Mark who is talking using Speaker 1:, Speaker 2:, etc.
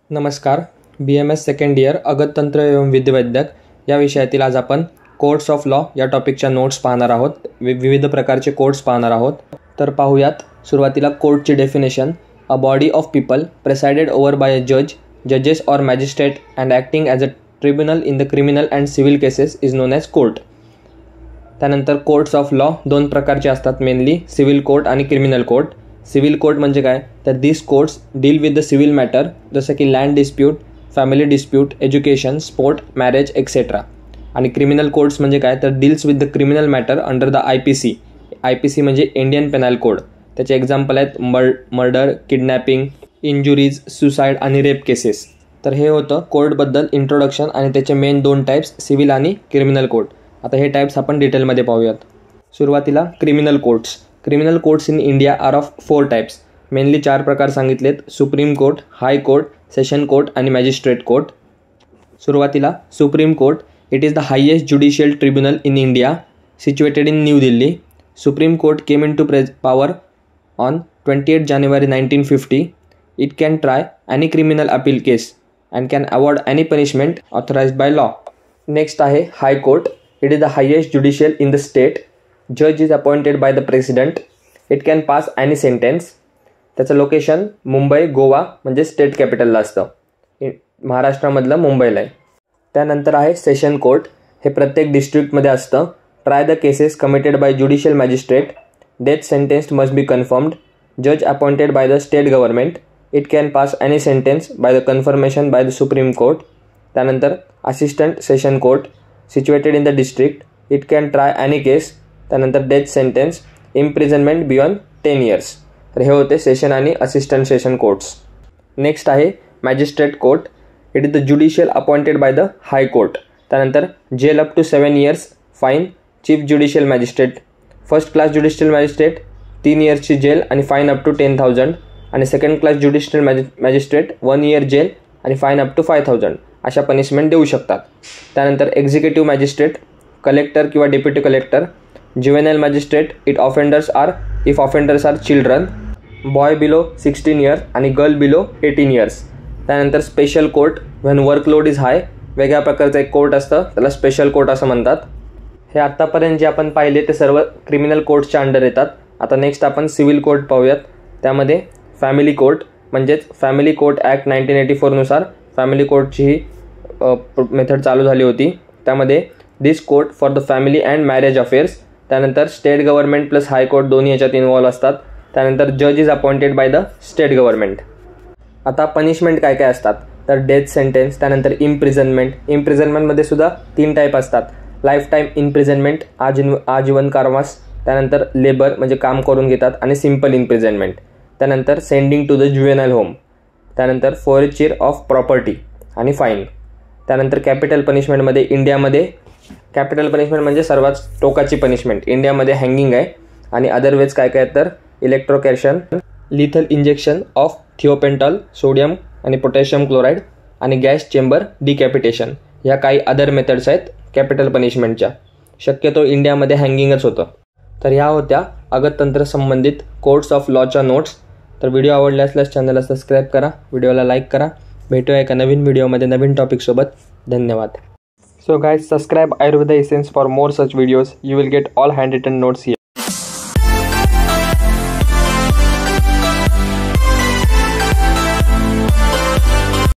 Speaker 1: नमस्कार. BMS second year अगततंत्र एवं विधिवैद्यक या विषयातील आज आपण कोर्ट्स ऑफ लॉ या टॉपिकच्या नोट्स पाहणार आहोत. विविध प्रकारचे कोर्ट्स पाहणार आहोत. तर पाहूयात. सुरुवातीला कोर्टची definition: a body of people presided over bye अ जज, जजेस or magistrate and acting as a tribunal in the criminal and civil cases is non as court. त्यानंतर कोर्ट्स ऑफ लॉ दोन प्रकारचे असतात, मेनली सिव्हिल कोर्ट आणि criminal court. Civil court म्हणजे काय, तर दिस courts deal with the civil matter जसं की land dispute, family dispute, education, sport, marriage etcetera. आणि क्रिमिनल कोर्ट्स म्हणजे काय, तर deals with the criminal matter under the IPC. IPC म्हणजे इंडियन पेनल कोड. त्याचे एक्झाम्पल आहेत मर्डर, किडनॅपिंग, इंजुरीज, सुसाईड आणि रेप केसेस. तर हे होतं कोर्टबद्दल इंट्रोडक्शन आणि त्याचे मेन दोन टाईप्स, सिव्हिल आणि क्रिमिनल कोर्ट. आता हे टाईप्स आपण डिटेलमध्ये पाहूयात. सुरुवातीला criminal courts. Criminal courts in India are of 4 types. Mainly 4 प्रकार सांगितलेत: supreme court, high court, session court आणि मॅजिस्ट्रेट कोर्ट. सुरुवातीला supreme court. It is the highest judicial tribunal in India, situated in new Delhi. Supreme court came into power on 28 January 1950. It can try any criminal appeal case and can award any punishment authorised by law. Next आहे high court. It is the highest judicial in the state. जज is appointed by the president. It can pass any sentence. त्याचं location Mumbai, Goa म्हणजे state कॅपिटलला असतं. महाराष्ट्रामधलं मुंबईला आहे. त्यानंतर आहे session court. हे प्रत्येक डिस्ट्रिक्टमध्ये असतं. Try the cases committed by judicial magistrate. Death sentence must be confirmed. जज appointed by the state government. It can pass any sentence by the confirmation by the supreme court. त्यानंतर assistant session court, situated in the district. It can try any case. त्यानंतर death sentence, imprisonment beyond 10 years. तर हे होते session आणि assistant session courts. Next आहे magistrate court. It is the judicial appointed by the high court. त्यानंतर jail up to 7 years, fine. Chief judicial magistrate. First class judicial magistrate 3 years jail आणि fine up to 10,000. आणि second class judicial magistrate 1 year jail आणि fine up to 5,000 अशा punishment देऊ शकतात. त्यानंतर executive magistrate, collector किंवा deputy collector. Juvenile magistrate if offenders are children, boy below 16 years आणि girl below 18 years. त्यानंतर special court, when workload is hi. वेगळ्या प्रकारचं एक कोर्ट असतं, त्याला स्पेशल कोर्ट असं म्हणतात. हे आत्तापर्यंत जे आपण पाहिले ते सर्व क्रिमिनल कोर्टच्या अंडर येतात. आता नेक्स्ट आपण सिव्हिल कोर्ट पाहूयात. त्यामध्ये फॅमिली कोर्ट म्हणजेच फॅमिली कोर्ट ॲक्ट 1984 नुसार फॅमिली कोर्टची ही मेथड चालू झाली होती. त्यामध्ये this court for the family and marriage affairs. त्यानंतर स्टेट गव्हर्नमेंट प्लस हायकोर्ट दोन्ही याच्यात इन्व्हॉल्व असतात. त्यानंतर जज is appointed by the state government. आता पनिशमेंट काय काय असतात, तर डेथ सेंटेन्स, त्यानंतर इम्प्रिझनमेंट. इम्प्रिझनमेंटमध्ये सुद्धा 3 टाईप असतात: लाईफ टाईम इम्प्रिझनमेंट, आजीवन कारावास. त्यानंतर लेबर म्हणजे काम करून घेतात आणि सिम्पल इम्प्रिझनमेंट. त्यानंतर sending to the juvenile home. त्यानंतर फॉरेस्चर ऑफ प्रॉपर्टी आणि फाईन. त्यानंतर कॅपिटल पनिशमेंटमध्ये इंडियामध्ये कॅपिटल पनिशमेंट म्हणजे सर्वात टोकाची पनिशमेंट इंडियामध्ये हँगिंग आहे. आणि अदरवेज काय काय तर इलेक्ट्रोकॅशन, लिथल इंजेक्शन ऑफ थिओपेंटॉल, सोडियम आणि पोटॅशियम क्लोराईड आणि गॅस चेंबर डिकॅपिटेशन. ह्या काही अदर मेथड्स आहेत कॅपिटल पनिशमेंटच्या. शक्यतो इंडियामध्ये हँगिंगच होतं. तर ह्या होत्या अगततंत्र संबंधित कोर्ट्स ऑफ लॉच्या नोट्स. तर व्हिडिओ आवडले असल्यास चॅनलला सबस्क्राईब करा, व्हिडिओला लाईक करा. भेटूया एका नवीन व्हिडिओमध्ये नवीन टॉपिकसोबत. धन्यवाद. So guys, subscribe Ayurveda Essence for more such videos. You will get all handwritten notes here.